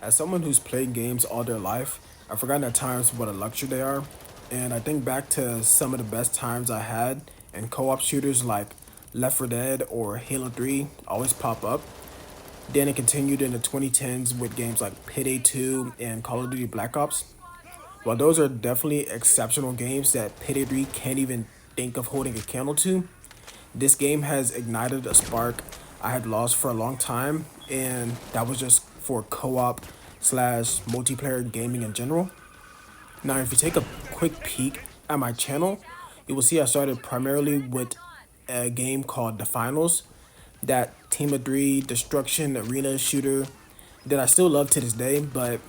As someone who's played games all their life, I've forgotten at times what a luxury they are. And I think back to some of the best times I had, and co-op shooters like Left 4 Dead or Halo 3 always pop up. Then it continued in the 2010s with games like Payday 2 and Call of Duty Black Ops. While those are definitely exceptional games that Payday 3 can't even think of holding a candle to, this game has ignited a spark I had lost for a long time, and that was just for co-op slash multiplayer gaming in general. Now, if you take a quick peek at my channel, you will see I started primarily with a game called The Finals, that team of three destruction arena shooter that I still love to this day, but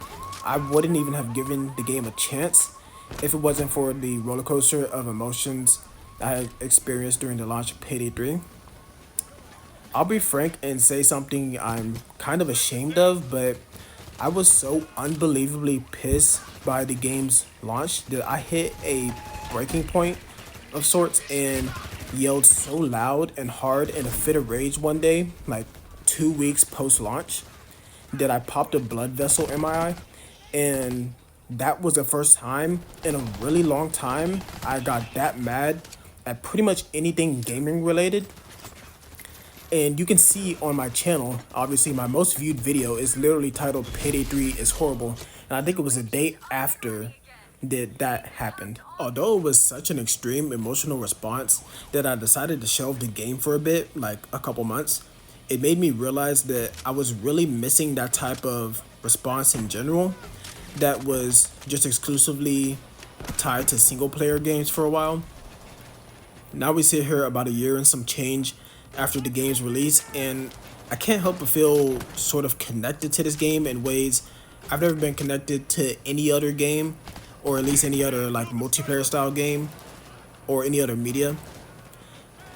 I wouldn't even have given the game a chance if it wasn't for the roller coaster of emotions I had experienced during the launch of Payday 3. I'll be frank and say something I'm kind of ashamed of, but I was so unbelievably pissed by the game's launch that I hit a breaking point of sorts and yelled so loud and hard in a fit of rage one day, like 2 weeks post launch, that I popped a blood vessel in my eye. And that was the first time in a really long time I got that mad at pretty much anything gaming related. And you can see on my channel, obviously my most viewed video is literally titled Payday 3 is horrible. And I think it was a day after that happened. Although it was such an extreme emotional response that I decided to shelve the game for a bit, like a couple months, it made me realize that I was really missing that type of response in general that was just exclusively tied to single player games for a while. Now we sit here about a year and some change after the game's release, and I can't help but feel sort of connected to this game in ways I've never been connected to any other game, or at least any other like multiplayer style game, or any other media.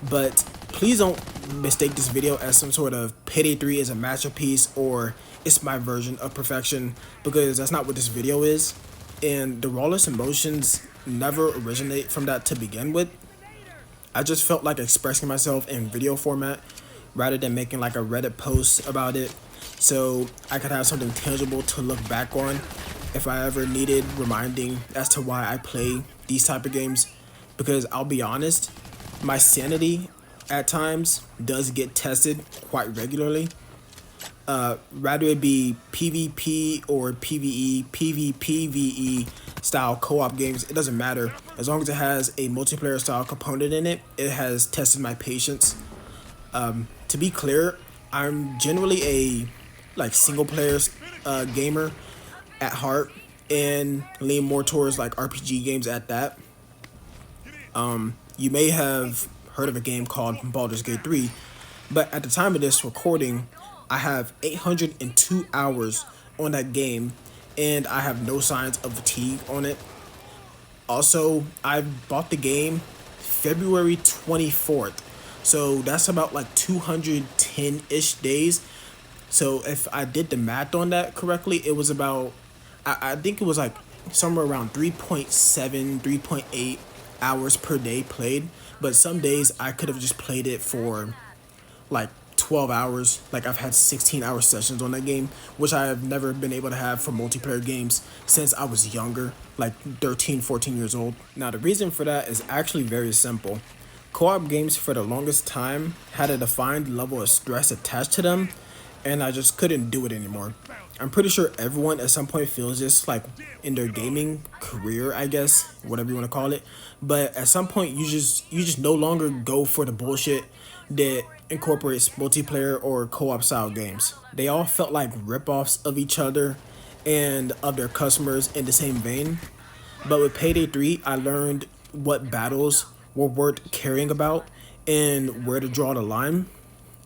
But please don't mistake this video as some sort of Payday 3 is a masterpiece or it's my version of perfection, because that's not what this video is. And the rawest emotions never originate from that to begin with. I just felt like expressing myself in video format rather than making like a Reddit post about it, so I could have something tangible to look back on if I ever needed reminding as to why I play these type of games. Because I'll be honest, my sanity at times does get tested quite regularly. Rather it be PvP or PvE, PvPvE style co-op games, it doesn't matter. As long as it has a multiplayer style component in it, it has tested my patience. To be clear, I'm generally a like single player gamer at heart, and lean more towards like RPG games at that. You may have heard of a game called Baldur's Gate 3, but at the time of this recording, I have 802 hours on that game, and I have no signs of fatigue on it. Also, I bought the game February 24th, so that's about like 210-ish days. So if I did the math on that correctly, it was about, I think it was like somewhere around 3.7, 3.8 hours per day played. But some days I could have just played it for like 12 hours. Like I've had 16-hour sessions on that game, which I have never been able to have for multiplayer games since I was younger, like 13, 14 years old. Now the reason for that is actually very simple. Co-op games for the longest time had a defined level of stress attached to them, and I just couldn't do it anymore. I'm pretty sure everyone at some point feels this, like in their gaming career, I guess, whatever you want to call it. But at some point, you just no longer go for the bullshit that incorporates multiplayer or co-op style games. They all felt like ripoffs of each other and of their customers in the same vein. But with Payday 3, I learned what battles were worth caring about and where to draw the line.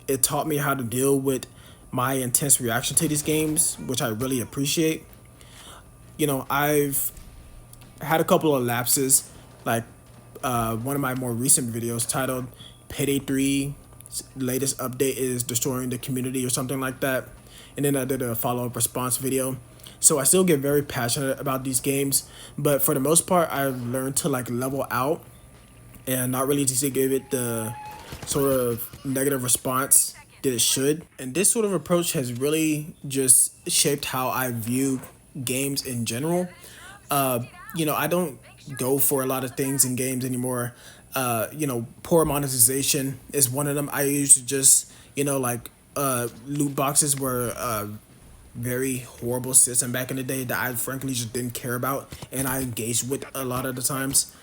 It taught me how to deal with my intense reaction to these games, which I really appreciate. You know, I've had a couple of lapses, like one of my more recent videos titled Payday 3 latest update is destroying the community or something like that. And then I did a follow-up response video. So I still get very passionate about these games, but for the most part, I've learned to like level out and not really just give it the sort of negative response that it should. And this sort of approach has really just shaped how I view games in general. Uh, I don't go for a lot of things in games anymore. Poor monetization is one of them. I used to just, loot boxes were very horrible system back in the day that I frankly just didn't care about and I engaged with a lot of the times.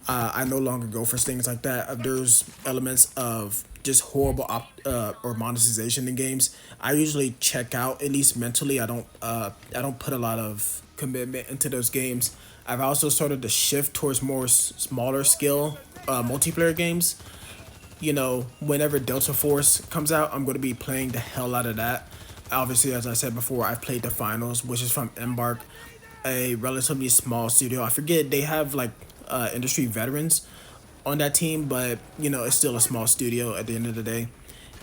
I no longer go for things like that. There's elements of just horrible or monetization in games. I usually check out at least mentally. I don't put a lot of commitment into those games. I've also started to shift towards more smaller scale multiplayer games. Whenever Delta Force comes out, I'm going to be playing the hell out of that. Obviously, as I said before, I've played the finals, which is from Embark, a relatively small studio. I forget they have like industry veterans on that team, but it's still a small studio at the end of the day.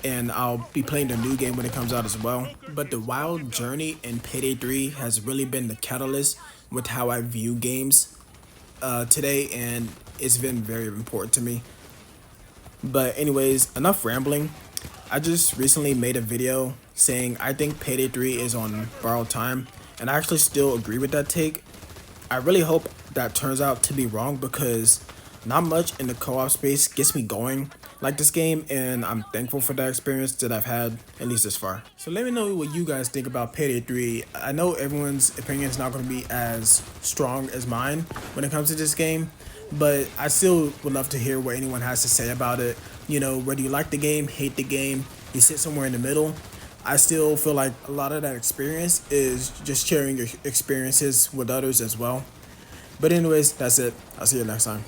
And I'll be playing the new game when it comes out as well. But the wild journey in Payday 3 has really been the catalyst with how I view games today, and it's been very important to me. But anyways, enough rambling. I just recently made a video saying I think Payday 3 is on borrowed time, and I actually still agree with that take. I really hope that turns out to be wrong because not much in the co-op space gets me going like this game, and I'm thankful for that experience that I've had, at least this far. So let me know what you guys think about Payday 3. I know everyone's opinion is not going to be as strong as mine when it comes to this game, but I still would love to hear what anyone has to say about it. Whether you like the game, hate the game, you sit somewhere in the middle. I still feel like a lot of that experience is just sharing your experiences with others as well. But anyways, that's it. I'll see you next time.